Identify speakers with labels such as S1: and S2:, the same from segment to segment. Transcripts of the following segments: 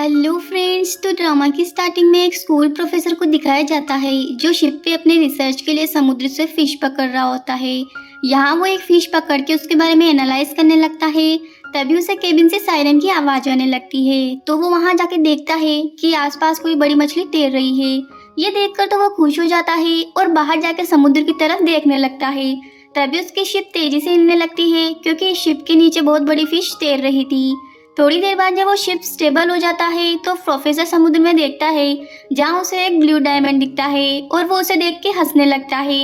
S1: Hello friends. तो drama की starting में एक स्कूल प्रोफेसर को दिखाया जाता है जो शिप पे अपने रिसर्च के लिए समुद्र से फिश पकड़ रहा होता है। यहाँ वो एक फिश पकड़ के उसके बारे में एनालाइज करने लगता है। तभी उसे केबिन से सायरन की आवाज आने लगती है। तो वो वहाँ जाके देखता है कि आसपास कोई बड़ी मछली तैर रही है। ये देखकर तो वो खुश हो जाता है और बाहर जाके समुद्र की तरफ देखने लगता है। तभी उसकी शिप तेजी से हिलने लगती है क्योंकि इस शिप के नीचे बहुत बड़ी फिश तैर रही थी। थोड़ी देर बाद जब वो शिप स्टेबल हो जाता है तो प्रोफेसर समुद्र में देखता है जहाँ उसे एक ब्लू डायमंड दिखता है और वो उसे देख के हंसने लगता है।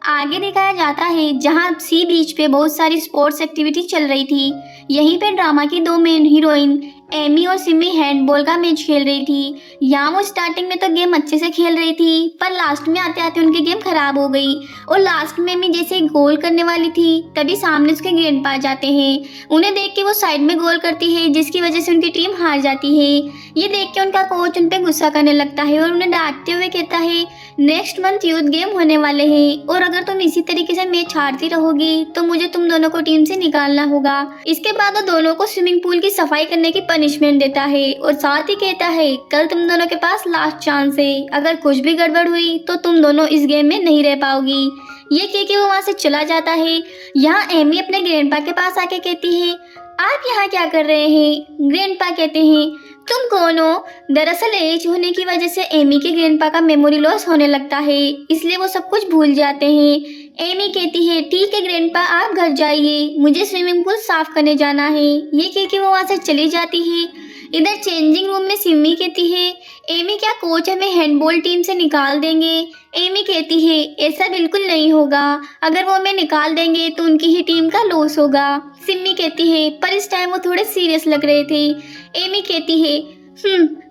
S1: आगे दिखाया जाता है जहाँ सी बीच पे बहुत सारी स्पोर्ट्स एक्टिविटी चल रही थी। यहीं पे ड्रामा की दो मेन हीरोइन एमी और सिमी हैंडबॉल का मैच खेल रही थी। यहाँ वो स्टार्टिंग में तो गेम अच्छे से खेल रही थी पर लास्ट में आते आते उनकी गेम खराब हो गई और लास्ट में एमी जैसे गोल करने वाली थी तभी सामने उसके ग्रैंडपा जाते हैं। उन्हें देख के वो साइड में गोल करती है जिसकी वजह से उनकी टीम हार जाती है। ये देख के उनका कोच उन पर गुस्सा करने लगता है और उन्हें डांटते हुए कहता है नेक्स्ट मंथ यूथ गेम होने वाले हैं और अगर तुम इसी तरीके से मैच हारती रहोगी तो मुझे तुम दोनों को टीम से निकालना होगा। इसके बाद वो दोनों को स्विमिंग पूल की सफाई करने की पनिशमेंट देता है और साथ ही कहता है कल तुम दोनों के पास लास्ट चांस है, अगर कुछ भी गड़बड़ हुई तो तुम दोनों इस गेम में नहीं रह पाओगी। ये कह के वो वहाँ से चला जाता है। यहाँ एमी अपने ग्रैंडपा के पास आके कहती है आप यहाँ क्या कर रहे हैं। ग्रैंडपा कहते हैं तुम कौन हो। दरअसल एज होने की वजह से एमी के ग्रैंडपा का मेमोरी लॉस होने लगता है इसलिए वो सब कुछ भूल जाते हैं। एमी कहती है ठीक है ग्रैंडपा आप घर जाइए, मुझे स्विमिंग पूल साफ करने जाना है। ये कह के वो वहाँ से चली जाती है। इधर चेंजिंग रूम में सिमी कहती है एमी क्या कोच हमें हैंडबॉल टीम से निकाल देंगे। एमी कहती है ऐसा बिल्कुल नहीं होगा, अगर वो हमें निकाल देंगे तो उनकी ही टीम का लॉस होगा। सिमी कहती है पर इस टाइम वो थोड़े सीरियस लग रहे थे। एमी कहती है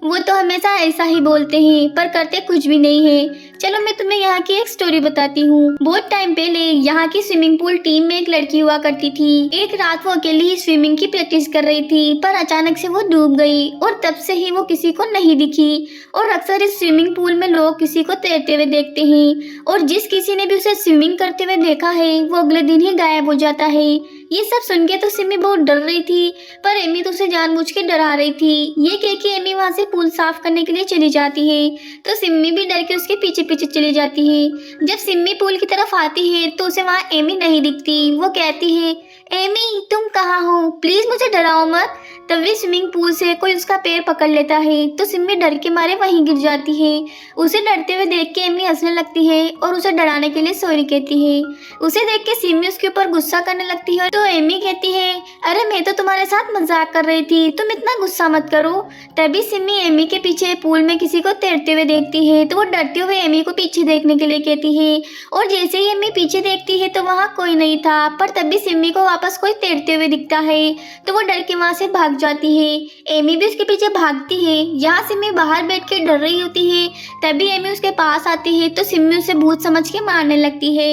S1: वो तो हमेशा ऐसा ही बोलते हैं पर करते कुछ भी नहीं है। चलो मैं तुम्हें यहाँ की एक स्टोरी बताती हूँ। बहुत टाइम पहले यहाँ की स्विमिंग पूल टीम में एक लड़की हुआ करती थी। एक रात वो अकेली ही स्विमिंग की प्रैक्टिस कर रही थी पर अचानक से वो डूब गई और तब से ही वो किसी को नहीं दिखी। और अक्सर इस स्विमिंग पूल में लोग किसी को तैरते हुए देखते हैं और जिस किसी ने भी उसे स्विमिंग करते हुए देखा है वो अगले दिन ही गायब हो जाता है। ये सब सुन के तो सिमी बहुत डर रही थी पर एमी तो उसे जानबूझ के डरा रही थी। ये कह के एमी वहाँ से पूल साफ करने के लिए चली जाती है तो सिमी भी डर के उसके पीछे पीछे चली जाती है। जब सिमी पूल की तरफ आती है तो उसे वहाँ एमी नहीं दिखती। वो कहती है एमी तुम कहाँ हो, प्लीज मुझे डराओ मत। तभी स्विमिंग पूल से कोई उसका पैर पकड़ लेता है तो सिमी डर के मारे वहीं गिर जाती है। उसे डरते हुए देख के एमी हंसने लगती है और उसे डराने के लिए सॉरी कहती है। उसे देख के सिमी उसके ऊपर गुस्सा करने लगती है तो एमी कहती है अरे मैं तो तुम्हारे साथ मजाक कर रही थी, तुम इतना गुस्सा मत करो। तभी सिमी एमी के पीछे पूल में किसी को तैरते हुए देखती है तो वो डरते हुए एमी को पीछे देखने के लिए कहती है और जैसे ही एमी पीछे देखती है तो वहाँ कोई नहीं था पर तभी सिमी को वापस कोई तैरते हुए दिखता है तो वो डर के वहाँ से भाग जाती है। एमी भी उसके पीछे भागती है। यहाँ सिमी बाहर बैठ के डर रही होती है। तभी एमी उसके पास आती है तो सिमी उसे भूत समझ के मारने लगती है।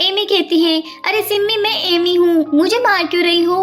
S1: एमी कहती है अरे सिमी मैं एमी हूँ, मुझे मार क्यों रही हो।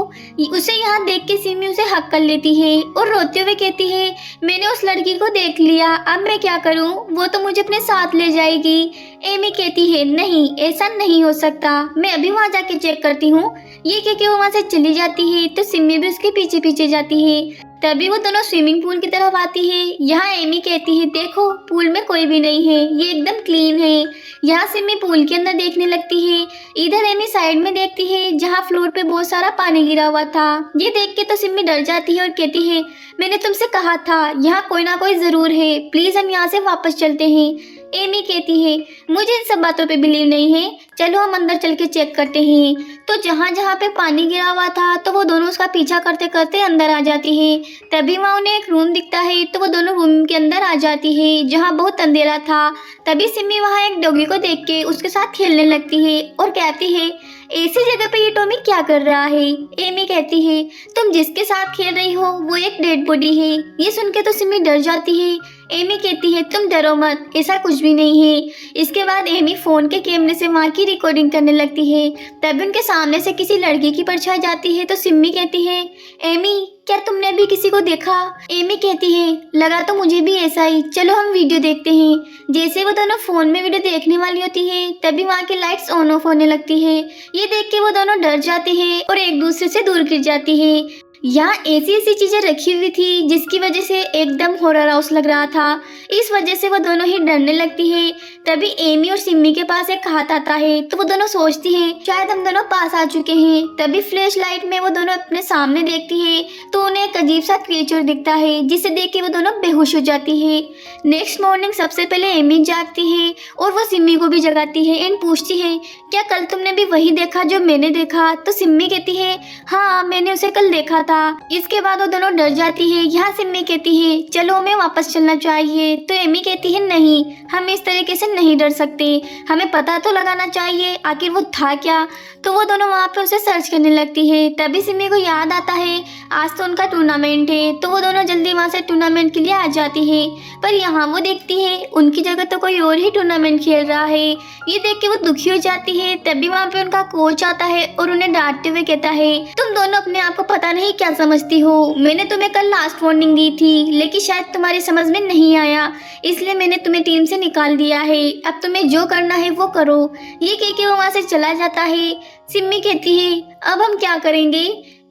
S1: उसे यहाँ देख के सिमी उसे हक कर लेती है और रोते हुए कहती है मैंने उस लड़की को देख लिया, अब मैं क्या करूँ, वो तो मुझे अपने साथ ले जाएगी। एमी कहती है नहीं ऐसा नहीं हो सकता, मैं अभी वहाँ जाके चेक करती हूँ। ये कह के वो वहाँ से चली जाती है तो सिमी भी उसके पीछे पीछे जाती है। तभी वो दोनों स्विमिंग पूल की तरफ आती है। यहाँ एमी कहती है देखो पूल में कोई भी नहीं है, ये एकदम क्लीन है। यहाँ सिमी पूल के अंदर देखने लगती है। इधर एमी साइड में देखती है जहाँ फ्लोर पे बहुत सारा पानी गिरा हुआ था। ये देख के तो सिमी डर जाती है और कहती है मैंने तुमसे कहा था यहाँ कोई ना कोई जरूर है, प्लीज हम यहाँ से वापस चलते हैं। एमी कहती है मुझे इन सब बातों पे बिलीव नहीं है, चलो हम अंदर चल के चेक करते हैं। तो जहाँ जहाँ पे पानी गिरा हुआ था तो वो दोनों उसका पीछा करते करते अंदर आ जाती है। तभी वहाँ उन्हें एक रूम दिखता है तो वो दोनों रूम के अंदर आ जाती है जहाँ बहुत अंधेरा था। तभी सिमी वहाँ एक डॉगी को देख के उसके साथ खेलने लगती है और कहती है ऐसी जगह पे ये टॉमी क्या कर रहा है। एमी कहती है तुम जिसके साथ खेल रही हो वो एक डेड बॉडी है। ये सुन के तो सिमी डर जाती है। एमी कहती है तुम डरो मत, ऐसा कुछ भी नहीं है। इसके बाद एमी फोन के कैमरे से वहाँ की रिकॉर्डिंग करने लगती है। तभी उनके सामने से किसी लड़की की परछाई जाती है तो सिमी कहती है एमी क्या तुमने भी किसी को देखा। एमी कहती है लगा तो मुझे भी ऐसा ही, चलो हम वीडियो देखते हैं। जैसे वो दोनों फोन में वीडियो देखने वाली होती है तभी वहाँ की लाइट्स ऑन ऑफ होने लगती है। ये देख के वो दोनों डर जाते हैं और एक दूसरे से दूर गिर जाती है। यहाँ ऐसी ऐसी चीजें रखी हुई थी जिसकी वजह से एकदम हॉरर हाउस लग रहा था। इस वजह से वो दोनों ही डरने लगती है। तभी एमी और सिमी के पास एक हाथ आता है तो वो दोनों सोचती है शायद हम दोनों पास आ चुके हैं। तभी फ्लैश लाइट में वो दोनों अपने सामने देखती है तो उन्हें एक अजीब सा क्रिएचर दिखता है जिसे देख के वो दोनों बेहोश हो जाती है। नेक्स्ट मॉर्निंग सबसे पहले एमी जागती है और वो सिमी को भी जगाती है एंड पूछती है क्या कल तुमने भी वही देखा जो मैंने देखा? तो सिमी कहती है हाँ मैंने उसे कल देखा था। इसके बाद वो दोनों डर जाती है। यहाँ सिमी कहती है चलो हमें वापस चलना चाहिए। तो एमी कहती है नहीं, हम इस तरीके से नहीं डर सकते, हमें पता तो लगाना चाहिए आखिर वो था क्या। तो वो दोनों वहाँ पे उसे सर्च करने लगती है। तभी सिमी को याद आता है आज तो उनका टूर्नामेंट है। तो वो दोनों जल्दी वहाँ से टूर्नामेंट के लिए आ जाती है। पर यहाँ वो देखती है उनकी जगह तो कोई और ही टूर्नामेंट खेल रहा है। ये देख के वो दुखी हो जाती है। तभी वहाँ पे उनका कोच आता है और उन्हें डांटते हुए कहता है तुम दोनों अपने आप को पता नहीं क्या समझती हो, मैंने तुम्हें कल लास्ट वार्निंग दी थी लेकिन शायद तुम्हारी समझ में नहीं आया, इसलिए मैंने तुम्हें टीम से निकाल दिया है। अब तुम्हें जो करना है वो करो। ये कह के वो वहाँ से चला जाता है। सिमी कहती है अब हम क्या करेंगे?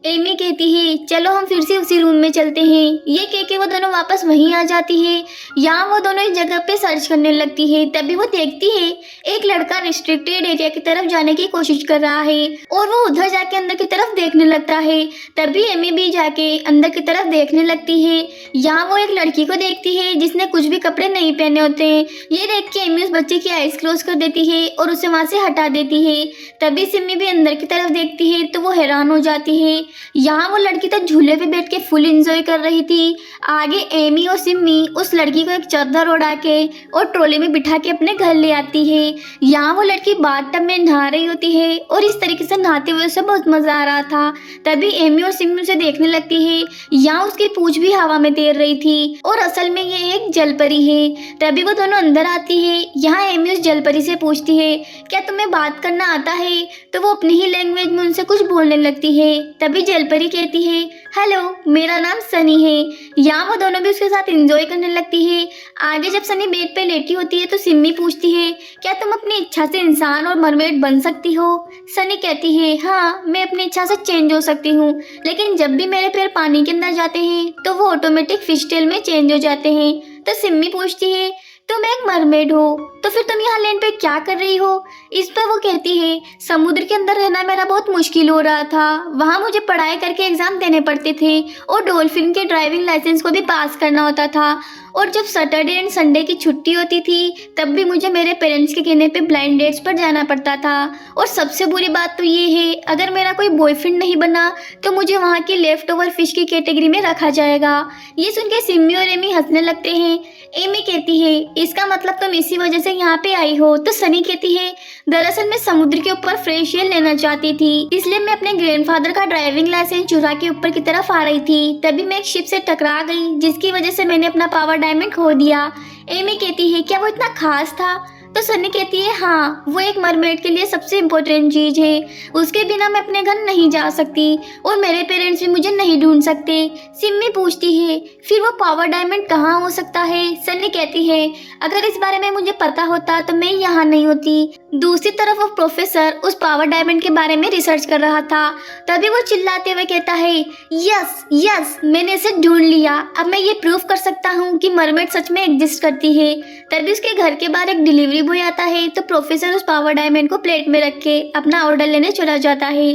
S1: एमी कहती है चलो हम फिर से उसी रूम में चलते हैं। ये कह के वो दोनों वापस वहीं आ जाती है। यहाँ वो दोनों एक जगह पे सर्च करने लगती है। तभी वो देखती है एक लड़का रिस्ट्रिक्टेड एरिया की तरफ जाने की कोशिश कर रहा है और वो उधर जाके अंदर की तरफ देखने लगता है। तभी एमी भी जाके अंदर की तरफ देखने लगती है। यहाँ वो एक लड़की को देखती है जिसने कुछ भी कपड़े नहीं पहने होते हैं। ये देख के एमी उस बच्चे की आइज क्लोज कर देती है और उसे वहाँ से हटा देती है। तभी सिमी भी अंदर की तरफ देखती है तो वो हैरान हो जाती है। यहाँ वो लड़की तो झूले पे बैठ के फुल एंजॉय कर रही थी। आगे एमी और सिमी उस लड़की को एक चादर उड़ा के और ट्रॉली में बिठा के अपने घर ले आती है। यहाँ वो लड़की बाथटब में नहा रही होती है और इस तरीके से नहाते हुए उसे बहुत मजा आ रहा था। तभी एमी और सिमी उसे देखने लगती है। यहाँ उसकी पूंछ भी हवा में तैर रही थी और असल में ये एक जलपरी है। तभी वो दोनों अंदर आती है। यहाँ एमी उस जलपरी से पूछती है क्या तुम्हें बात करना आता है? तो वो अपनी ही लैंग्वेज में उनसे कुछ बोलने लगती है। तभी जलपरी कहती है हेलो मेरा नाम सनी है। यहाँ वो दोनों भी उसके साथ एंजॉय करने लगती है। आगे जब सनी बेड पे लेटी होती है तो सिमी पूछती है क्या तुम अपनी इच्छा से इंसान और मरमेड बन सकती हो? सनी कहती है हाँ मैं अपनी इच्छा से चेंज हो सकती हूँ, लेकिन जब भी मेरे पैर पानी के अंदर जाते हैं तो वो ऑटोमेटिक फिश टेल में चेंज हो जाते हैं। तो सिमी पूछती है तुम एक मरमेड हो तो फिर तुम यहाँ लैंड पे क्या कर रही हो? इस पर वो कहती है समुद्र के अंदर रहना मेरा बहुत मुश्किल हो रहा था, वहाँ मुझे पढ़ाई करके एग्जाम देने पड़ते थे और डॉल्फिन के ड्राइविंग लाइसेंस को भी पास करना होता था, और जब सैटरडे एंड संडे की छुट्टी होती थी तब भी मुझे मेरे पेरेंट्स के कहने पे ब्लाइंड डेट्स पर जाना पड़ता था। और सबसे बुरी बात तो ये है अगर मेरा कोई बॉयफ्रेंड नहीं बना तो मुझे वहाँ की लेफ्ट ओवर फिश की कैटेगरी में रखा जाएगा। ये सुन के सिमी और एमी हंसने लगते हैं। एमी कहती है इसका मतलब तुम इसी वजह से यहाँ पे आई हो? तो सनी कहती है दरअसल मैं समुद्र के ऊपर फ्रेश एयर लेना चाहती थी, इसलिए मैं अपने ग्रैंडफादर का ड्राइविंग लाइसेंस चुरा के ऊपर की तरफ आ रही थी। तभी मैं एक शिप से टकरा गई जिसकी वजह से मैंने अपना पावर डायमंड खो दिया। एमी कहती है क्या वो इतना खास था? तो सनी कहती है हाँ वो एक मरमेड के लिए सबसे इम्पोर्टेंट चीज है, उसके बिना मैं अपने घर नहीं जा सकती और मेरे पेरेंट्स भी मुझे नहीं ढूंढ सकते। सिमी पूछती है फिर वो पावर डायमंड कहाँ हो सकता है? सनी कहती है अगर इस बारे में मुझे पता होता तो मैं यहाँ नहीं होती। दूसरी तरफ वो प्रोफेसर उस पावर डायमंड के बारे में रिसर्च कर रहा था। तभी वो चिल्लाते हुए कहता है यस यस मैंने इसे ढूंढ लिया, अब मैं ये प्रूफ कर सकता हूँ कि मरमेड सच में एग्जिस्ट करती है। तभी उसके घर के बाहर एक डिलीवरी बॉय आता है तो प्रोफेसर उस पावर डायमंड को प्लेट में रख के अपना ऑर्डर लेने चला जाता है।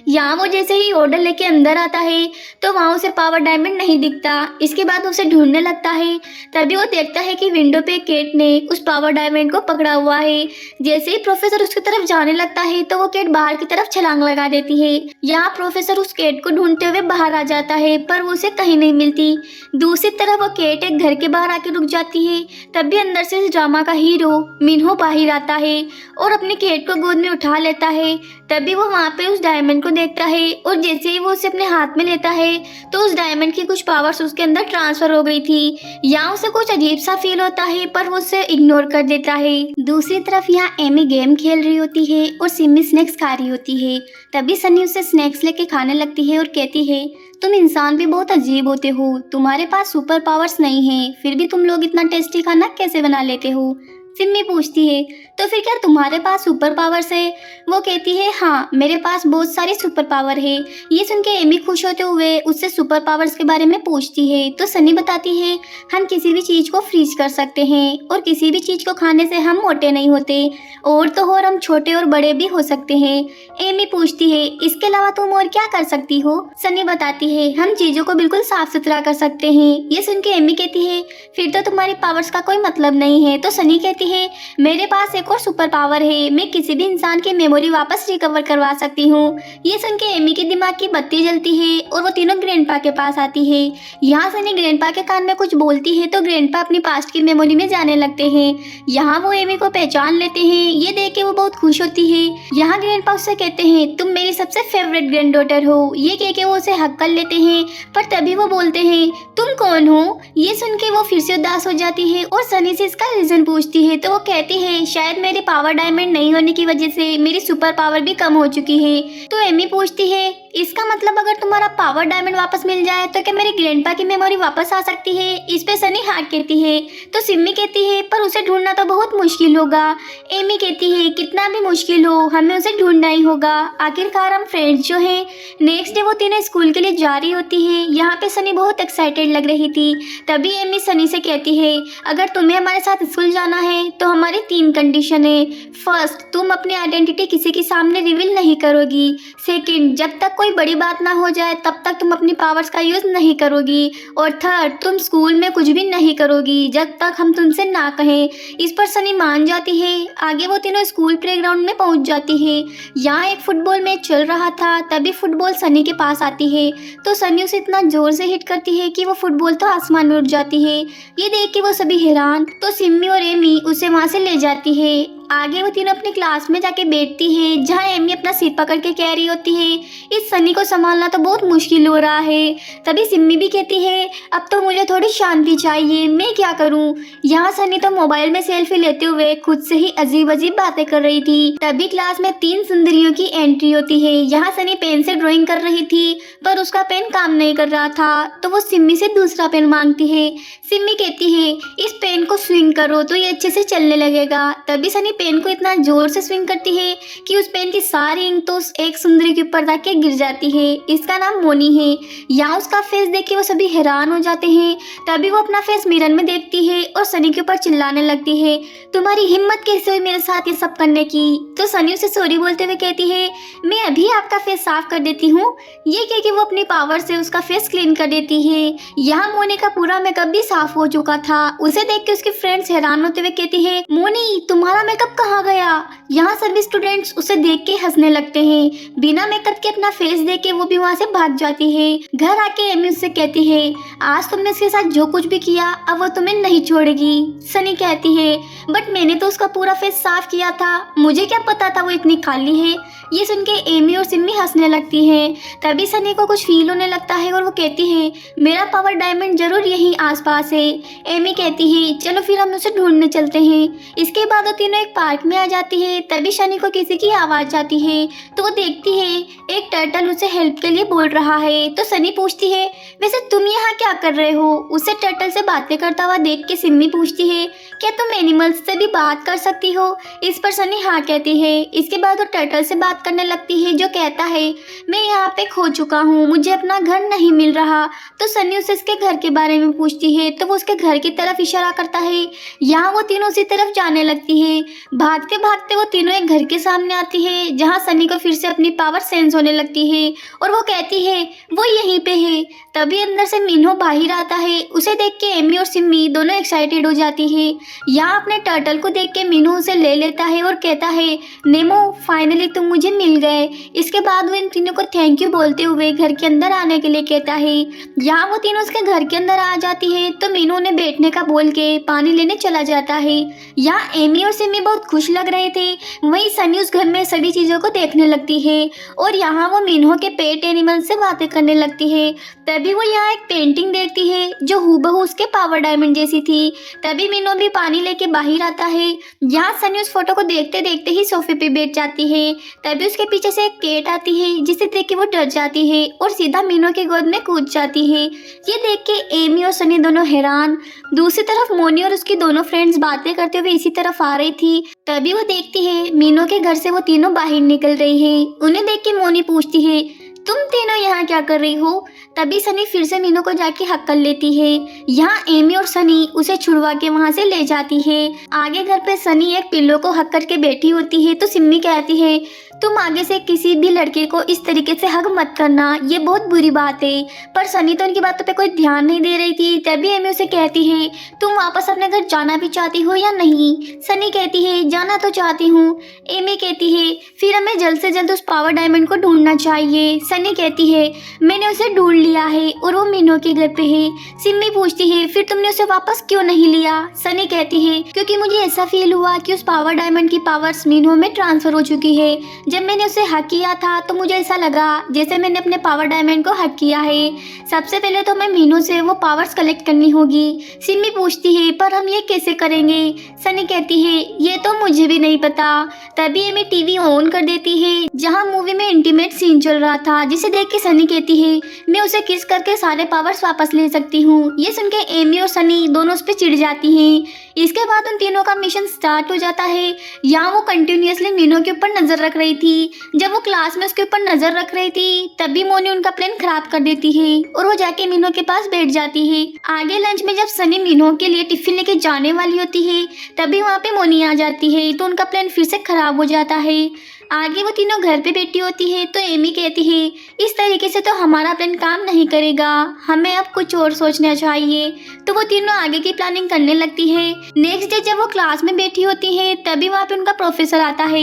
S1: यहाँ वो जैसे ही ऑर्डर लेके अंदर आता है तो वहाँ उसे पावर डायमंड नहीं दिखता। इसके बाद उसे ढूंढने लगता है। तभी वो देखता है कि विंडो पे केट ने उस पावर डायमंड को पकड़ा हुआ है। जैसे ही प्रोफेसर उसकी तरफ जाने लगता है तो वो केट बाहर की तरफ छलांग लगा देती है। यहाँ प्रोफेसर उस केट को ढूंढते हुए बाहर आ जाता है पर वो उसे कहीं नहीं मिलती। दूसरी तरफ वो केट एक घर के बाहर आके रुक जाती है। तभी अंदर से इस ड्रामा का हीरो मिन्हो बाहर आता है और अपनी केट को गोद में उठा लेता है। तभी वो वहाँ पे उस डायमंड को देखता है और जैसे ही वो उसे अपने हाथ में लेता है तो उस डायमंड की कुछ पावर्स उसके अंदर ट्रांसफर हो गई थी। यहाँ उसे कुछ अजीब सा फील होता है पर वो उसे इग्नोर कर देता है। दूसरी तरफ यहाँ एमी गेम खेल रही होती है और सिमी स्नैक्स खा रही होती है। तभी सनी उसे स्नैक्स लेके खाने लगती है और कहती है तुम इंसान भी बहुत अजीब होते हो, तुम्हारे पास सुपर पावर्स नहीं है फिर भी तुम लोग इतना टेस्टी खाना कैसे बना लेते हो? सिमी पूछती है, तो फिर क्या तुम्हारे पास सुपर पावर्स है? वो कहती है, हाँ मेरे पास बहुत सारे सुपर पावर है। ये सुन के एमी खुश होते हुए उससे सुपर पावर्स के बारे में पूछती है। तो सनी बताती है, हम किसी भी चीज़ को फ्रीज कर सकते हैं और किसी भी चीज़ को खाने से हम मोटे नहीं होते, और तो और हम छोटे और बड़े भी हो सकते हैं। एमी पूछती है, इसके अलावा तुम और क्या कर सकती हो? सनी बताती है, हम चीज़ों को बिल्कुल साफ सुथरा कर सकते हैं। ये सुन के एमी कहती है, फिर तो तुम्हारी पावर्स का कोई मतलब नहीं है। तो सनी कहती है, मेरे पास एक और सुपर पावर है, मैं किसी भी इंसान की मेमोरी वापस रिकवर करवा सकती हूँ। ये सुन के एमी के दिमाग की बत्ती जलती है और वो तीनों ग्रैंडपा के पास आती है। यहाँ सनी ग्रैंडपा के कान में कुछ बोलती है तो ग्रैंडपा अपनी पास्ट की मेमोरी में जाने लगते हैं। यहाँ वो एमी को पहचान लेते हैं। ये देख के वो बहुत खुश होती है। यहाँ ग्रैंडपा उससे कहते हैं, तुम मेरी सबसे फेवरेट ग्रैंड डॉटर हो। ये कह के वो उसे हक कर लेते हैं, पर तभी वो बोलते हैं, तुम कौन हो? ये सुन के वो फिर से उदास हो जाती है और सनी से इसका रीजन पूछती है। तो वो कहती है, शायद मेरे पावर डायमंड नहीं होने की वजह से मेरी सुपर पावर भी कम हो चुकी है। तो एमी पूछती है, इसका मतलब अगर तुम्हारा पावर डायमंड वापस मिल जाए तो क्या मेरी ग्रैंडपा की मेमोरी वापस आ सकती है? इस पे सनी हाँ कहती है। तो सिमी कहती है, पर उसे ढूंढना तो बहुत मुश्किल होगा। एमी कहती है, कितना भी मुश्किल हो हमें उसे ढूंढना ही होगा, आखिरकार हम फ्रेंड्स जो हैं। नेक्स्ट डे वो तीनों स्कूल के लिए जा रही होती है। यहाँ पे सनी बहुत एक्साइटेड लग रही थी। तभी एमी सनी से कहती है, अगर तुम्हें हमारे साथ स्कूल जाना है तो हमारी 3 कंडीशन है। फर्स्ट, तुम अपनी आइडेंटिटी किसी के सामने रिवील नहीं करोगी। सेकंड, जब तक कोई बड़ी बात ना हो जाए तब तक तुम अपनी पावर्स का यूज नहीं करोगी। और थर्ड, तुम स्कूल में कुछ भी नहीं करोगी जब तक हम तुमसे ना कहें। इस पर सनी मान जाती है। आगे वो तीनों स्कूल प्लेग्राउंड में पहुंच जाती है। यहाँ एक फुटबॉल मैच चल रहा था। तभी फुटबॉल सनी के पास आती है। तो सनी उसे इतना जोर से हिट करती है कि वो फुटबॉल तो आसमान में उड़ जाती है। ये देख के वो सभी हैरान। तो सिमी और एमी उसे वहाँ से ले जाती है। आगे वो तीनों अपनी क्लास में जाके बैठती है, जहाँ एमी अपना सिर पकड़ के कह रही होती है, इस सनी को संभालना तो बहुत मुश्किल हो रहा है। तभी सिमी भी कहती है, अब तो मुझे थोड़ी शांति चाहिए, मैं क्या करूं? यहाँ सनी तो मोबाइल में सेल्फी लेते हुए खुद से ही अजीब अजीब बातें कर रही थी। तभी क्लास में 3 सुंदरियों की एंट्री होती है। यहाँ सनी पेन से ड्राइंग कर रही थी, पर उसका पेन काम नहीं कर रहा था। तो वो सिमी से दूसरा पेन मांगती है। सिमी कहती है, इस पेन को स्विंग करो तो ये अच्छे से चलने लगेगा। तभी सनी पेन को इतना जोर से स्विंग करती है कि उस पेन की सारी इंक तो उस एक सुंदरी के ऊपर जाके गिर जाती है। इसका नाम मोनी है। यहाँ उसका फेस देख के वो सभी हैरान हो जाते हैं। तभी वो अपना फेस मिरर में देखती है और सनी के ऊपर चिल्लाने लगती है, तुम्हारी हिम्मत कैसे हुई मेरे साथ ये सब करने की? तो सनी उसे सॉरी बोलते हुए कहती है, मैं अभी आपका फेस साफ कर देती हूँ। ये कह के वो अपनी पावर से उसका फेस क्लीन कर देती है। यहाँ मोनी का पूरा मेकअप भी साफ हो चुका था। उसे देख के उसकी फ्रेंड्स हैरान होते हुए कहती है, मोनी तुम्हारा मेकअप कहाँ गया? यहाँ सभी स्टूडेंट्स उसे देख के हंसने लगते हैं। बिना मेकअप के अपना फेस देख के वो भी वहाँ से भाग जाती है। घर आके एमी उससे कहती है, आज तुमने इसके साथ जो कुछ भी किया अब वो तुम्हें नहीं छोड़ेगी। सनी कहती है, बट मैंने तो उसका पूरा फेस साफ किया था, मुझे क्या पता था वो इतनी काली है। ये सुन के एमी और सिमी हंसने लगती हैं। तभी सनी को कुछ फील होने लगता है और वो कहती है, मेरा पावर डायमंड जरूर यहीं आसपास है। एमी कहती है, चलो फिर हम उसे ढूंढने चलते हैं। इसके बाद वो तीनों एक पार्क में आ जाती है। तभी सनी को किसी की आवाज आती है। तो वो देखती है एक टर्टल उसे हेल्प के लिए बोल रहा है। तो सनी पूछती है, वैसे तुम यहाँ क्या कर रहे हो? उसे टर्टल से बातें करता हुआ देख के सिमी पूछती है, क्या तुम एनिमल्स से भी बात कर सकती हो? इस पर सनी हाँ कहती है। इसके बाद वो टर्टल से बात करने लगती है, जो कहता है, मैं यहाँ पे खो चुका हूँ, मुझे अपना घर नहीं मिल रहा। तो सनी उसे इसके घर के बारे में पूछती है। तो वो उसके घर की तरफ इशारा करता है। यहाँ वो तीनों उसी तरफ जाने लगती है। भागते भागते वो तीनों एक घर के सामने आती है, जहाँ सनी को फिर से अपनी पावर सेंस होने लगती है और वो कहती है, वो यहीं पे है। तभी अंदर से मिन्हो बाहर आता है। उसे देख के एमी और सिमी दोनों एक्साइटेड हो जाती है। यहाँ अपने टर्टल को देख के मिन्हो उसे ले लेता है और कहता है, नेमो फाइनली तुम मुझे मिल गए। इसके बाद वो इन तीनों को थैंक यू बोलते हुए घर के अंदर आने के लिए कहता है। यहाँ वो तीनों उसके घर के अंदर आ जाती है। तो मिन्हो ने बैठने का बोल के पानी लेने चला जाता है। यहाँ एमी और सिमी बहुत बहुत खुश लग रहे थे। वहीं सनी उस घर में सभी चीज़ों को देखने लगती है और यहाँ वो मिन्हो के पेट एनिमल से बातें करने लगती है। तभी वो यहाँ एक पेंटिंग देखती है जो हूबहू उसके पावर डायमंड जैसी थी। तभी मिन्हो भी पानी लेके बाहर आता है। यहाँ सनी उस फोटो को देखते देखते ही सोफे पे बैठ जाती है। तभी उसके पीछे से एक कैट आती है जिसे देख के वो डर जाती है और सीधा मिन्हो के गोद में कूद जाती है। ये देख के एमी और सनी दोनों हैरान। दूसरी तरफ मोनी और उसकी दोनों फ्रेंड्स बातें करते हुए इसी तरफ आ रही थी। तभी वो देखती है मिन्हो के घर से वो तीनों बाहर निकल रही है। उन्हें देख के मोनी पूछती है, तुम तीनों यहाँ क्या कर रही हो? तभी सनी फिर से मिन्हो को जाके हक कर लेती है। यहाँ एमी और सनी उसे छुड़वा के वहाँ से ले जाती है। आगे घर पे सनी एक पिल्लो को हक करके बैठी होती है तो सिम्मी कहती है, तुम आगे से किसी भी लड़के को इस तरीके से हक मत करना, ये बहुत बुरी बात है। पर सनी तो उनकी बातों पे कोई ध्यान नहीं दे रही थी। तभी एमी उसे कहती है, तुम वापस अपने घर जाना भी चाहती हो या नहीं? सनी कहती है, जाना तो चाहती हूँ। एमी कहती है, फिर हमें जल्द से जल्द उस पावर डायमंड को ढूंढना चाहिए। सनी कहती है, मैंने उसे ढूंढ लिया है और वो मिन्हो के घर पे है। सिम्मी पूछती है, फिर तुमने उसे वापस क्यों नहीं लिया? सनी कहती है, क्योंकि मुझे ऐसा फील हुआ कि उस पावर डायमंड की पावर्स मिन्हो में ट्रांसफर हो चुकी है। जब मैंने उसे हक किया था तो मुझे ऐसा लगा जैसे मैंने अपने पावर डायमंड को हक किया है। सबसे पहले तो मैं मिन्हो से वो पावर्स कलेक्ट करनी होगी। सिम्मी पूछती है, पर हम ये कैसे करेंगे? सनी कहती है, ये तो मुझे भी नहीं पता। तभी एमी टीवी ऑन कर देती है जहाँ मूवी में इंटीमेट सीन चल रहा था, जिसे देख के सनी कहती है, मैं उसे किस करके सारे पावर्स वापस ले सकती हूँ। ये सुन के एमी और सनी दोनों उस पर चिढ़ जाती हैं। इसके बाद उन तीनों का मिशन स्टार्ट हो जाता है। यहाँ वो कंटिन्यूअसली मिन्हो के ऊपर नजर रख रही थी। जब वो क्लास में उसके ऊपर नजर रख रही थी तभी मोनी उनका प्लान खराब कर देती है और वो जाके मिन्हो के पास बैठ जाती है। आगे लंच में जब सनी मिन्हो के लिए टिफिन लेके जाने वाली होती है तभी वहाँ पे मोनी आ जाती है तो उनका प्लान फिर से खराब हो जाता है। आगे वो तीनों घर पे बैठी होती है तो एमी कहती है, इस तरीके से तो हमारा प्लान काम नहीं करेगा, हमें अब कुछ और सोचना चाहिए। तो वो तीनों आगे की प्लानिंग करने लगती है। नेक्स्ट डे जब वो क्लास में बैठी होती है तभी वहाँ पे उनका प्रोफेसर आता है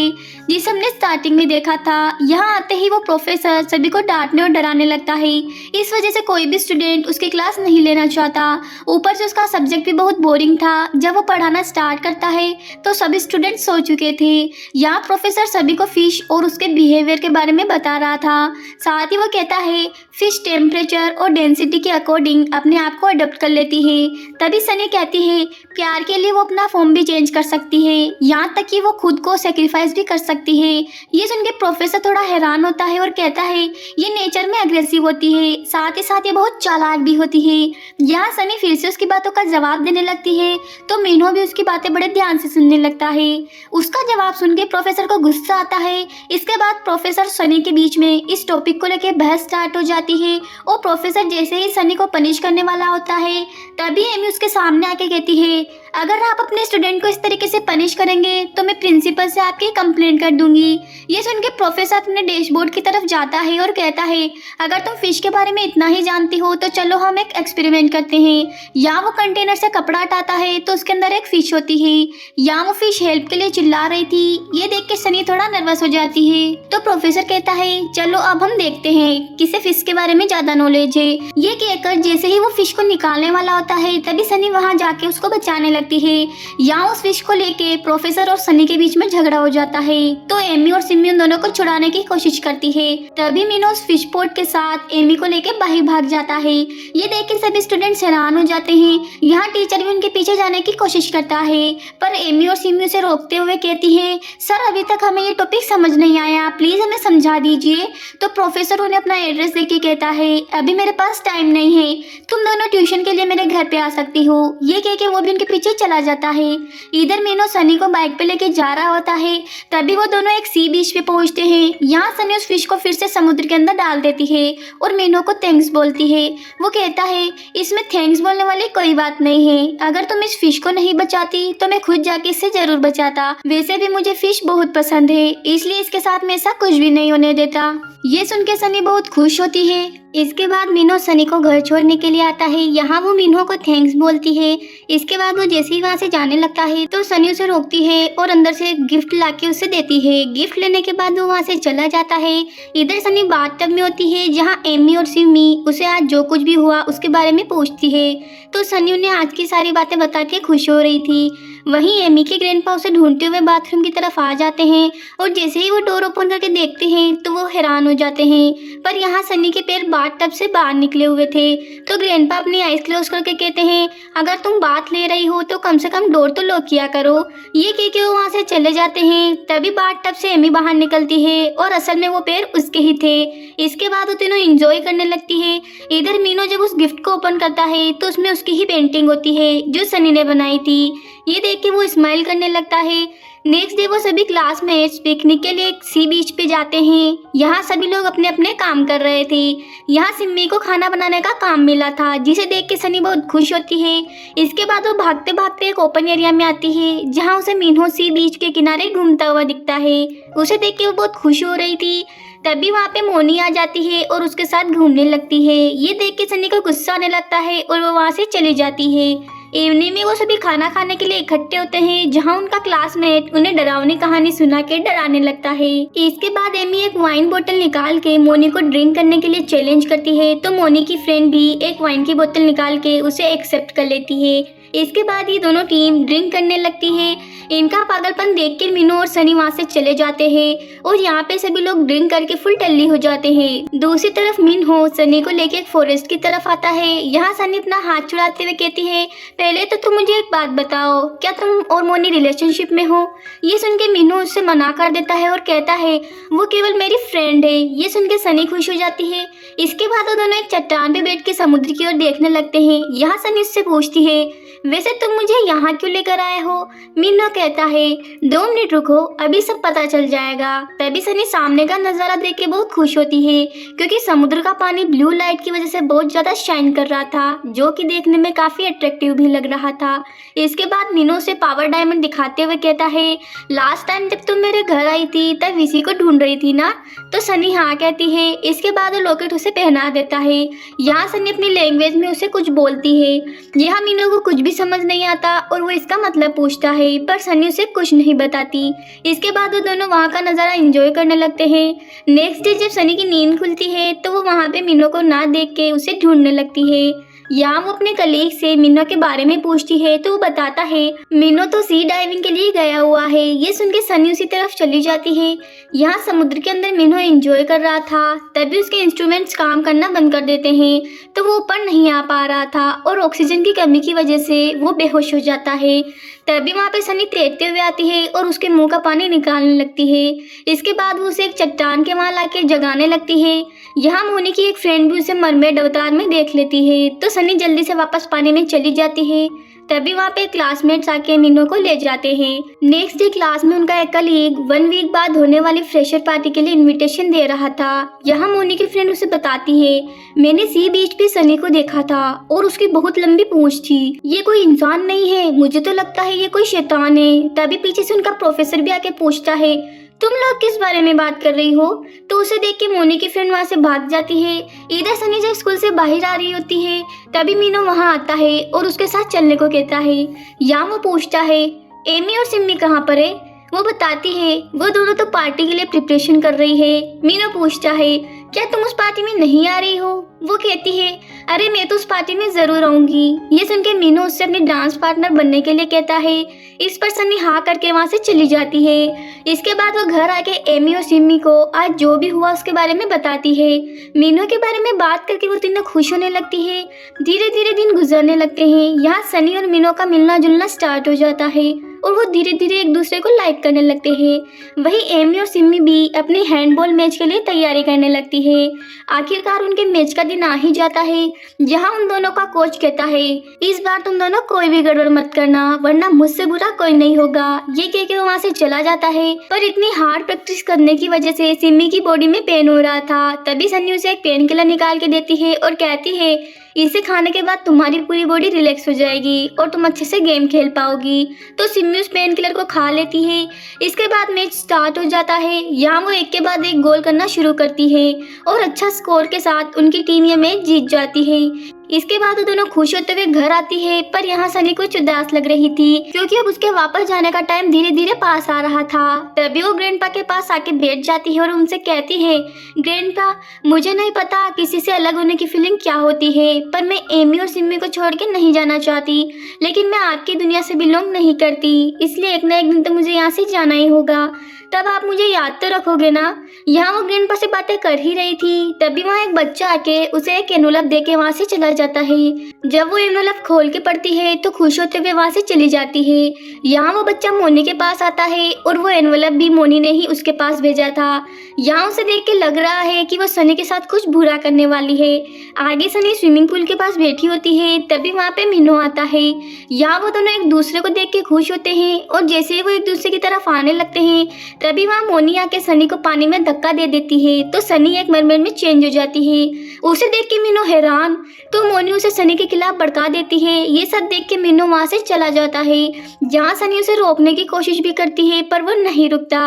S1: जिसे हमने स्टार्टिंग में देखा था। यहाँ आते ही वो प्रोफेसर सभी को डांटने और डराने लगता है। इस वजह से कोई भी स्टूडेंट उसकी क्लास नहीं लेना चाहता। ऊपर से उसका सब्जेक्ट भी बहुत बोरिंग था। जब वो पढ़ाना स्टार्ट करता है तो सभी स्टूडेंट सो चुके थे। यहाँ प्रोफेसर सभी को फिश और उसके बिहेवियर के बारे में बता रहा था। साथ ही वो कहता है फिश टेम्परेचर और डेंसिटी के अकॉर्डिंग अपने आप को अडॉप्ट कर लेती है। तभी सनी कहती है प्यार के लिए वो अपना फॉर्म भी चेंज कर सकती है, यहाँ तक कि वो खुद को सेक्रीफाइस भी कर सकती है। ये सुन के प्रोफेसर थोड़ा हैरान होता है और कहता है ये नेचर में अग्रेसिव होती है, साथ ही साथ ये बहुत चालाक भी होती है। यहाँ सनी फिर से उसकी बातों का जवाब देने लगती है तो मिन्हो भी उसकी बातें बड़े ध्यान से सुनने लगता है। उसका जवाब सुन के प्रोफेसर को गुस्सा आता है। इसके बाद प्रोफेसर सनी के बीच में इस टॉपिक को लेकर बहस स्टार्ट हो जाती है और प्रोफेसर जैसे ही सनी को पनिश करने वाला होता है तभी एमी उसके सामने आके कहती है, अगर आप अपने स्टूडेंट को इस तरीके से पनिश करेंगे तो मैं प्रिंसिपल से आपकी कंप्लेंट कर दूंगी। ये सुन के प्रोफेसर अपने डैशबोर्ड की तरफ जाता है और कहता है, अगर तुम फिश के बारे में इतना ही जानती हो तो चलो हम एक एक्सपेरिमेंट करते हैं। यहाँ वो कंटेनर से कपड़ा हटाता है तो उसके अंदर एक फिश होती है। यहाँ वो फिश हेल्प के लिए चिल्ला रही थी। ये देख के सनी थोड़ा नर्वस हो जाती है तो प्रोफेसर कहता है, चलो अब हम देखते हैं किसे फिश के बारे में ज्यादा नॉलेज है। ये कहकर जैसे ही वो फिश को निकालने वाला होता है तभी सनी वहाँ जाके उसको बचाने लगती है। यहाँ उस फिश को लेके प्रोफेसर और सनी के बीच में झगड़ा हो जाता है तो एमी और सिम्मी उन दोनों को छुड़ाने की कोशिश करती है। तभी मिन्हो उस फिश पोट के साथ एमी को लेके बाहर भाग जाता है। ये देख के सभी स्टूडेंट्स हैरान हो जाते हैं। यहाँ टीचर भी उनके पीछे जाने की कोशिश करता है पर एमी और सिम्मी उसे रोकते हुए कहती है, सर अभी तक हमें ये टॉपिक समझ नहीं आया, प्लीज हमें समझा दीजिए। तो प्रोफेसर उन्हें अपना एड्रेस देके कहता है, अभी मेरे पास टाइम नहीं है, तुम दोनों ट्यूशन के लिए मेरे घर पे आ सकती हो। ये कह के वो भी उनके पीछे चला जाता है। इधर मिन्हो सनी को बाइक पे लेके जा रहा होता है तभी वो दोनों एक सी बीच पे पहुंचते हैं। यहाँ सनी उस फिश को फिर से समुद्र के अंदर डाल देती है और मिन्हो को थैंक्स बोलती है। वो कहता है, इसमें थैंक्स बोलने वाली कोई बात नहीं है, अगर तुम इस फिश को नहीं बचाती तो मैं खुद जाके इससे जरूर बचाता। वैसे भी मुझे फिश बहुत पसंद है, इसलिए इसके साथ मैं ऐसा कुछ भी नहीं होने देता। ये सुन के सनी बहुत खुश होती है। इसके बाद मीनू सनी को घर छोड़ने के लिए आता है। यहाँ वो मीनू को थैंक्स बोलती है। इसके बाद वो जैसे ही वहाँ से जाने लगता है तो सनी उसे रोकती है और अंदर से एक गिफ्ट लाके उसे देती है। गिफ्ट लेने के बाद वो वहाँ से चला जाता है। इधर सनी बाथटब में होती है जहाँ एमी और सिमी उसे आज जो कुछ भी हुआ उसके बारे में पूछती है। तो सनी उन्हें आज की सारी बातें बता के खुश हो रही थी। वहीं एमी के ग्रैंडपा उसे ढूंढते हुए बाथरूम की तरफ आ जाते हैं और जैसे ही वो डोर ओपन करके देखते हैं तो वो हैरान हो जाते हैं, पर यहाँ सनी के पैर बाथटब से बाहर निकले हुए थे। तो ग्रैंडपा अपनी आइज क्लोज करके कहते हैं, अगर तुम बात ले रही हो तो कम से कम डोर तो लॉक किया करो। ये कह के वो वहाँ से चले जाते हैं। तभी बाथटब से एमी बाहर निकलती है और असल में वो पैर उसके ही थे। इसके बाद वो तीनों एंजॉय करने लगती है। इधर मीनू जब उस गिफ्ट को ओपन करता है तो उसमें उसकी ही पेंटिंग होती है जो सनी ने बनाई थी। ये देख के वो स्माइल करने लगता है। नेक्स्ट डे वो सभी क्लासमेट्स पिकनिक के लिए सी बीच पे जाते हैं। यहाँ सभी लोग अपने अपने काम कर रहे थे। यहाँ सिम्मी को खाना बनाने का काम मिला था जिसे देख के सनी बहुत खुश होती है। इसके बाद वो भागते भागते एक ओपन एरिया में आती है जहाँ उसे मीनू सी बीच के किनारे घूमता हुआ दिखता है। उसे देख के वो बहुत खुश हो रही थी। तभी वहाँ पे मोनी आ जाती है और उसके साथ घूमने लगती है। ये देख के सनी को गुस्सा आने लगता है और वो वहाँ से चली जाती है। इवनिंग में वो सभी खाना खाने के लिए इकट्ठे होते हैं जहाँ उनका क्लासमेट उन्हें डरावनी कहानी सुना के डराने लगता है। इसके बाद एमी एक वाइन बोतल निकाल के मोनी को ड्रिंक करने के लिए चैलेंज करती है तो मोनी की फ्रेंड भी एक वाइन की बोतल निकाल के उसे एक्सेप्ट कर लेती है। इसके बाद ये दोनों टीम ड्रिंक करने लगती है। इनका पागलपन देखकर मीनू और सनी वहाँ से चले जाते हैं और यहाँ पे सभी लोग ड्रिंक करके फुल टल्ली हो जाते हैं। दूसरी तरफ मीनू सनी को लेके एक फॉरेस्ट की तरफ आता है। यहाँ सनी अपना हाथ छुड़ाते हुए कहती है, पहले तो तुम मुझे एक बात बताओ, क्या तुम और मोनी रिलेशनशिप में हो? ये सुन के मीनू उससे मना कर देता है और कहता है वो केवल मेरी फ्रेंड है। ये सुन के सनी खुश हो जाती है। इसके बाद वो दोनों एक चट्टान पे बैठ के समुद्र की ओर देखने लगते हैं। यहाँ सनी उससे पूछती है, वैसे तुम मुझे यहाँ क्यों लेकर आए हो? मीनू कहता है, 2 मिनट रुको, अभी सब पता चल जाएगा। तभी सनी सामने का नज़ारा देख के बहुत खुश होती है क्योंकि समुद्र का पानी ब्लू लाइट की वजह से बहुत ज़्यादा शाइन कर रहा था जो कि देखने में काफ़ी अट्रैक्टिव भी लग रहा था। इसके बाद मीनू से पावर डायमंड दिखाते हुए कहता है, लास्ट टाइम जब तुम मेरे घर आई थी तब इसी को ढूंढ रही थी ना? तो सनी हाँ कहती है। इसके बाद वो लॉकेट उसे पहना देता है। यहाँ सनी अपनी लैंग्वेज में उसे कुछ बोलती है। यहाँ मीनू को कुछ भी समझ नहीं आता और वो इसका मतलब पूछता है पर सनी उसे कुछ नहीं बताती। इसके बाद वो दोनों वहाँ का नज़ारा एंजॉय करने लगते हैं। नेक्स्ट डे जब सनी की नींद खुलती है तो वो वहाँ पे मीनू को ना देख के उसे ढूंढने लगती है। यहाँ वो अपने कलीग से मीनू के बारे में पूछती है तो वो बताता है मीनू तो सी डाइविंग के लिए गया हुआ है। ये सुन के सनी उसी तरफ चली जाती है। यहाँ समुद्र के अंदर मीनू एंजॉय कर रहा था तभी उसके इंस्ट्रूमेंट्स काम करना बंद कर देते हैं तो वो ऊपर नहीं आ पा रहा था और ऑक्सीजन की कमी की वजह से वो बेहोश हो जाता है। तभी वहाँ पे सनी तैरते हुए आती है और उसके मुंह का पानी निकालने लगती है। इसके बाद वो उसे एक चट्टान के वहाँ लाके जगाने लगती है। यहाँ मोनी की एक फ्रेंड भी उसे मरमेड अवतार में देख लेती है तो सनी जल्दी से वापस पानी में चली जाती है। तभी वहाँ पे क्लासमेट्स आके मीनू को ले जाते हैं। नेक्स्ट डे क्लास में उनका एक कलीग 1 वीक बाद होने वाली फ्रेशर पार्टी के लिए इनविटेशन दे रहा था। यहाँ मोनी की फ्रेंड उसे बताती है, मैंने सी बीच पे सनी को देखा था और उसकी बहुत लंबी पूंछ थी। ये कोई इंसान नहीं है, मुझे तो लगता है ये कोई शैतान है। तभी पीछे से उनका प्रोफेसर भी आके पूछता है, तुम लोग किस बारे में बात कर रही हो? तो उसे देख के मोनी की फ्रेंड वहाँ से भाग जाती है। इधर सनी जब स्कूल से बाहर आ रही होती है तभी मीनू वहाँ आता है और उसके साथ चलने को कहता है। यहाँ वो पूछता है, एमी और सिम्मी कहाँ पर है? वो बताती है वो दोनों तो पार्टी के लिए प्रिपरेशन कर रही है। मीनू पूछता है, क्या तुम उस पार्टी में नहीं आ रही हो? वो कहती है, अरे मैं तो उस पार्टी में जरूर आऊंगी। ये सुन के मीनू उससे अपनी डांस पार्टनर बनने के लिए कहता है। इस पर सनी हाँ करके वहाँ से चली जाती है। इसके बाद वो घर आके एमी और सिम्मी को आज जो भी हुआ उसके बारे में बताती है। मीनू के बारे में बात करके वो तीनों खुश होने लगती है। धीरे धीरे दिन गुजरने लगते हैं। यहाँ सनी और मीनू का मिलना जुलना स्टार्ट हो जाता है और वो धीरे धीरे एक दूसरे को लाइक करने लगते हैं। वहीं एमी और सिम्मी भी अपने हैंडबॉल मैच के लिए तैयारी करने लगती है। आखिरकार उनके मैच का दिन आ ही जाता है। यहाँ उन दोनों का कोच कहता है, इस बार तुम दोनों कोई भी गड़बड़ मत करना वरना मुझसे बुरा कोई नहीं होगा। ये कह के वो वहाँ से चला जाता है। पर इतनी हार्ड प्रैक्टिस करने की वजह से सिम्मी की बॉडी में पेन हो रहा था। तभी सन्नी उसे एक पेन किलर निकाल के देती है और कहती है, इसे खाने के बाद तुम्हारी पूरी बॉडी रिलैक्स हो जाएगी और तुम अच्छे से गेम खेल पाओगी। तो सिमी उस पेन किलर को खा लेती है। इसके बाद मैच स्टार्ट हो जाता है। यहाँ वो एक के बाद एक गोल करना शुरू करती है और अच्छा स्कोर के साथ उनकी टीम ये मैच जीत जाती है। इसके बाद वो दोनों खुश होते हुए घर आती है, पर यहाँ सनी कुछ उदास लग रही थी क्योंकि अब उसके वापस जाने का टाइम धीरे धीरे पास आ रहा था। तभी वो ग्रैंडपा के पास आके बैठ जाती है और उनसे कहती है, ग्रैंडपा, मुझे नहीं पता किसी से अलग होने की फीलिंग क्या होती है, पर मैं एमी और सिमी को छोड़ के नहीं जाना चाहती, लेकिन मैं आपकी दुनिया से बिलोंग नहीं करती, इसलिए एक ना एक दिन तो मुझे यहाँ से जाना ही होगा। तब आप मुझे याद तो रखोगे ना। यहाँ वो ग्रैंडपा से बातें कर ही रही थी, तभी वहाँ एक बच्चा आके उसे एक एनवलप दे के वहाँ से चला जाता है। जब वो एनवलप खोल के पढ़ती है तो खुश होते हुए वहाँ से चली जाती है। यहाँ वो बच्चा मोनी के पास आता है और वो एनवलप भी मोनी ने ही उसके पास भेजा था। यहाँ उसे देख के लग रहा है कि वो सनी के साथ कुछ बुरा करने वाली है। आगे सनी स्विमिंग पूल के पास बैठी होती है, तभी वहाँ पे मीनू आता है। यहाँ वो दोनों एक दूसरे को देख के खुश होते हैं और जैसे ही वो एक दूसरे की तरफ आने लगते हैं, तभी वहाँ मोनी आके सनी को पानी में धक्का दे देती है, तो सनी एक मरमेड में चेंज हो जाती है। उसे देख के मीनू हैरान, तो मोनी उसे सनी के खिलाफ भड़का देती है। ये सब देख के मीनू वहाँ से चला जाता है। जहाँ सनी उसे रोकने की कोशिश भी करती है, पर वो नहीं रुकता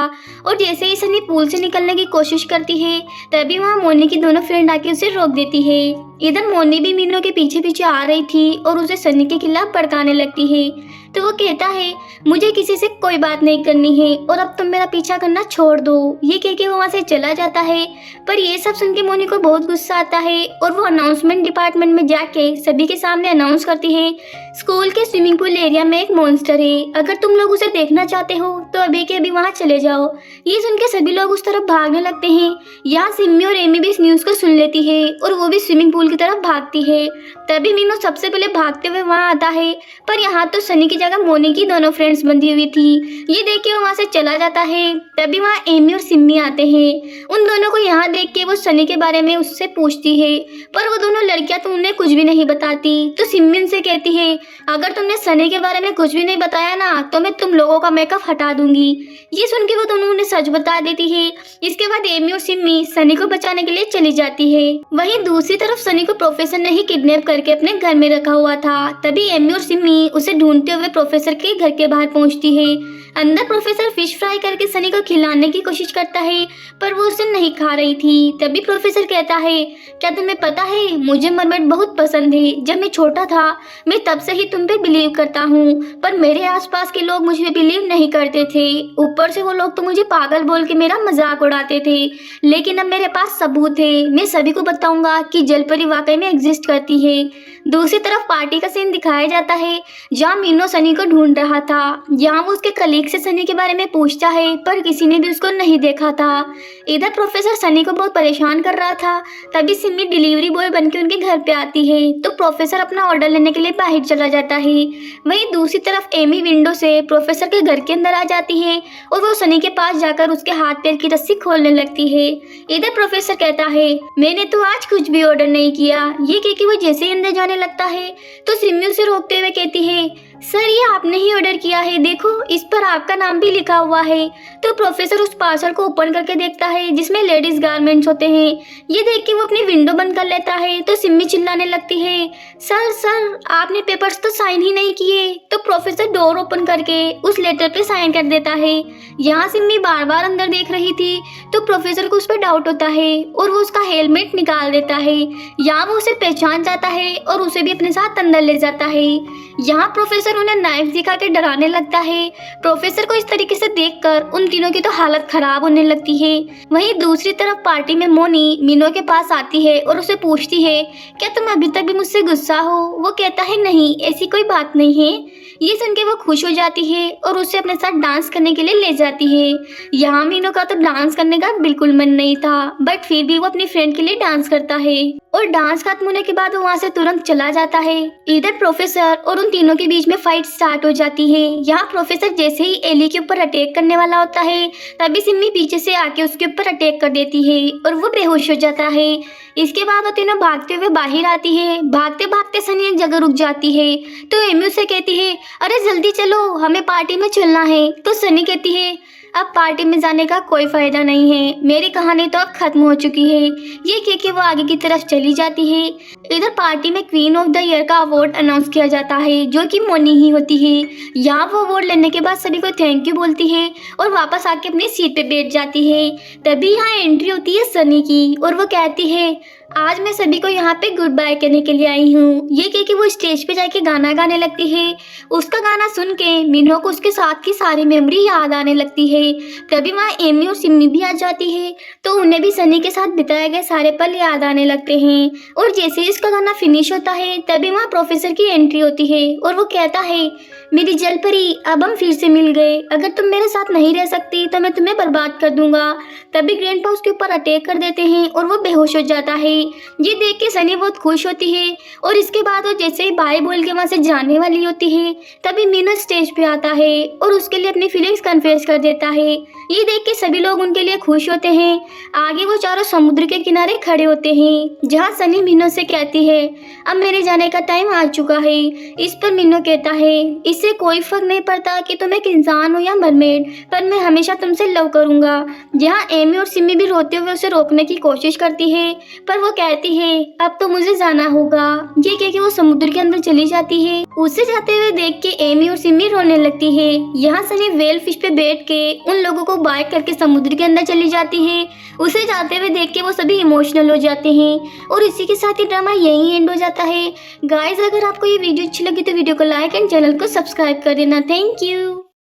S1: और जैसे ही सनी पूल से निकलने की कोशिश करती है, तभी वहाँ मोनी की दोनों फ्रेंड आके उसे रोक देती है। इधर मोनी भी मीनू के पीछे पीछे आ रही थी और उसे सनी के खिलाफ भड़काने लगती है। तो वो कहता है, मुझे किसी से कोई बात नहीं करनी है और अब तुम मेरा पीछा करना छोड़ दो। ये कह के वो वहाँ से चला जाता है। पर ये सब सुन के मोनी को बहुत गुस्सा आता है और वो अनाउंसमेंट डिपार्टमेंट में जाके सभी के सामने अनाउंस करती है, स्कूल के स्विमिंग पूल एरिया में एक मॉन्स्टर है, अगर तुम लोग उसे देखना चाहते हो तो अभी के अभी वहाँ चले जाओ। ये सुन के सभी लोग उस तरफ भागने लगते हैं। यहाँ सिमी और एमी भी इस न्यूज़ को सुन लेती है और वो भी स्विमिंग पूल की तरफ भागती है। तभी मीनू सबसे पहले भागते हुए वहाँ आता है, पर यहाँ तो सनी की जगह मोनी की दोनों फ्रेंड्स बंधी हुई थी। ये देख के वो वहाँ से चला जाता है। तभी वहाँ एमी और सिमी आते हैं। उन दोनों को यहाँ देख के वो सनी के बारे में उससे पूछती है, पर वो दोनों लड़कियाँ तो उन्हें कुछ भी नहीं बताती। तो सिमी उनसे कहती है, अगर तुमने सनी के बारे में कुछ भी नहीं बताया ना तो मैं तुम लोगों का मेकअप हटा दूंगी। ये सुन के वो दोनों उन्हें सच बता देती है। इसके बाद एमी और सिमी सनी को बचाने के लिए चली जाती है। वहीं दूसरी तरफ सनी को प्रोफेसर ने ही किडनैप करके अपने घर में रखा हुआ था। तभी एमी और सिमी उसे ढूंढते हुए प्रोफेसर के घर के बाहर पहुंचती है। अंदर प्रोफेसर फिश फ्राई करके सनी को खिलाने की कोशिश करता है, पर वो उसे नहीं खा रही थी। तभी प्रोफेसर कहता है, क्या तुम्हें पता है मुझे मरमेड बहुत पसंद है। जब मैं छोटा था मैं तब से ही तुम पे बिलीव करता हूँ, पर मेरे आसपास के लोग मुझ पे बिलीव नहीं करते थे। ऊपर से वो लोग तो मुझे पागल बोल के मेरा मजाक उड़ाते थे, लेकिन अब मेरे पास सबूत है। मैं सभी को बताऊंगा कि जलपरी वाकई में एग्जिस्ट करती है। दूसरी तरफ पार्टी का सीन दिखाया जाता है, जहाँ मीनू सनी को ढूंढ रहा था। यहाँ वो उसके कलीग से सनी के बारे में पूछता है, पर किसी ने भी उसको नहीं देखा था। इधर प्रोफेसर सनी को बहुत परेशान कर रहा था। तभी सिमी डिलीवरी बॉय बनके उनके घर पे आती है, तो प्रोफेसर अपना ऑर्डर लेने के लिए बाहर चला जाता है। वहीं दूसरी तरफ एमी विंडो से प्रोफेसर के घर के अंदर आ जाती है और वो सनी के पास जाकर उसके हाथ पैर की रस्सी खोलने लगती है। इधर प्रोफेसर कहता है, मैंने तो आज कुछ भी ऑर्डर नहीं किया। ये कह के वो जैसे ही अंदर जाने लगता है तो सिमी उसे रोकते हुए कहती है, सर ये आपने ही ऑर्डर किया है, देखो इस पर आपका नाम भी लिखा हुआ है। तो प्रोफेसर उस पार्सल को ओपन करके देखता है जिसमें लेडीज गारमेंट्स होते हैं। ये देख के वो अपनी विंडो बंद कर लेता है। तो सिमी चिल्लाने लगती है, सर सर आपने पेपर्स तो साइन ही नहीं किए। तो प्रोफेसर डोर ओपन करके उस लेटर पे साइन कर देता है। यहाँ सिमी बार बार अंदर देख रही थी, तो प्रोफेसर को उस पर डाउट होता है और वो उसका हेलमेट निकाल देता है। यहाँ वो उसे पहचान जाता है और उसे भी अपने साथ अंदर ले जाता है। यहाँ प्रोफेसर उन्हें नाइफ दिखा के डराने लगता है। प्रोफेसर को इस तरीके से देखकर उन तीनों की तो हालत खराब होने लगती है। वहीं दूसरी तरफ पार्टी में मोनी मीनू के पास आती है और उसे पूछती है, क्या तुम अभी तक भी मुझसे गुस्सा हो? वो कहता है, नहीं ऐसी कोई बात नहीं है। ये सुन के वो खुश हो जाती है और उसे अपने साथ डांस करने के लिए ले जाती है। यहाँ मीनू का तो डांस करने का बिल्कुल मन नहीं था, बट फिर भी वो अपनी फ्रेंड के लिए डांस करता है और डांस खत्म होने के बाद वो वहाँ से तुरंत चला जाता है। इधर प्रोफेसर और उन तीनों के बीच में फाइट स्टार्ट हो जाती है। यहाँ प्रोफेसर जैसे ही एली के ऊपर अटैक करने वाला होता है, तभी सिमी पीछे से आके उसके ऊपर अटैक कर देती है और वो बेहोश हो जाता है। इसके बाद वो तीनों भागते हुए बाहर आती है। भागते भागते सनी एक जगह रुक जाती है, तो एमी उसे कहती है, अरे जल्दी चलो हमें पार्टी में चलना है। तो सनी कहती है, अब पार्टी में जाने का कोई फायदा नहीं है, मेरी कहानी तो अब खत्म हो चुकी है। ये कह के वो आगे की तरफ चली जाती है। इधर पार्टी में क्वीन ऑफ द ईयर का अवार्ड अनाउंस किया जाता है, जो कि मोनी ही होती है। यहाँ वो अवार्ड लेने के बाद सभी को थैंक यू बोलती है और वापस आके अपनी सीट पे बैठ जाती है। तभी यहाँ एंट्री होती है सनी की और वो कहती है, आज मैं सभी को यहाँ पे गुड बाय कहने के लिए आई हूँ। ये कह के वो स्टेज पे जाके गाना गाने लगती है। उसका गाना सुन के मीनू को उसके साथ की सारी मेमोरी याद आने लगती है। तभी वहाँ एमी और सिमी भी आ जाती है, तो उन्हें भी सनी के साथ बिताए गए सारे पल याद आने लगते हैं। और जैसे ही इसका गाना फिनिश होता है तभी वहाँ प्रोफेसर की एंट्री होती है और वो कहता है, मेरी जल परी, अब हम फिर से मिल गए। अगर तुम मेरे साथ नहीं रह सकती तो मैं तुम्हें बर्बाद कर दूंगा। तभी ग्रैंडपा उसके ऊपर अटैक कर देते हैं और वो बेहोश हो जाता है। ये देख के सनी बहुत खुश होती है और इसके बाद वो जैसे ही बाय बोल के वहाँ से जाने वाली होती है तभी मीनू स्टेज पे आता है और उसके लिए अपनी फीलिंग्स कन्फेस कर देता है। ये देख के सभी लोग उनके लिए खुश होते हैं। आगे वो चारों समुद्र के किनारे खड़े होते हैं, जहाँ सनी मीनू से कहती है, अब मेरे जाने का टाइम आ चुका है। इस पर मीनू कहता है, इससे कोई फर्क नहीं पड़ता कि तुम एक इंसान हो या मरमेड, पर मैं हमेशा तुमसे लव करूंगा। जहाँ एमी और सिमी भी रोते हुए उसे रोकने की कोशिश करती है, पर वो कहती है, अब तो मुझे जाना होगा। ये कह के वो समुद्र के अंदर चली जाती है। उसे जाते हुए देख के एमी और सिमी रोने लगती है। यहाँ सनी वेल फिश पे बैठ के उन लोगों को बाय करके समुद्र के अंदर चली जाती है। उसे जाते हुए देख के वो सभी इमोशनल हो जाते हैं और इसी के साथ ही ड्रामा यहीं एंड हो जाता है। गाइज, अगर आपको ये वीडियो अच्छी लगी तो वीडियो को लाइक एंड चैनल को सब्सक्राइब कर देना। Thank you.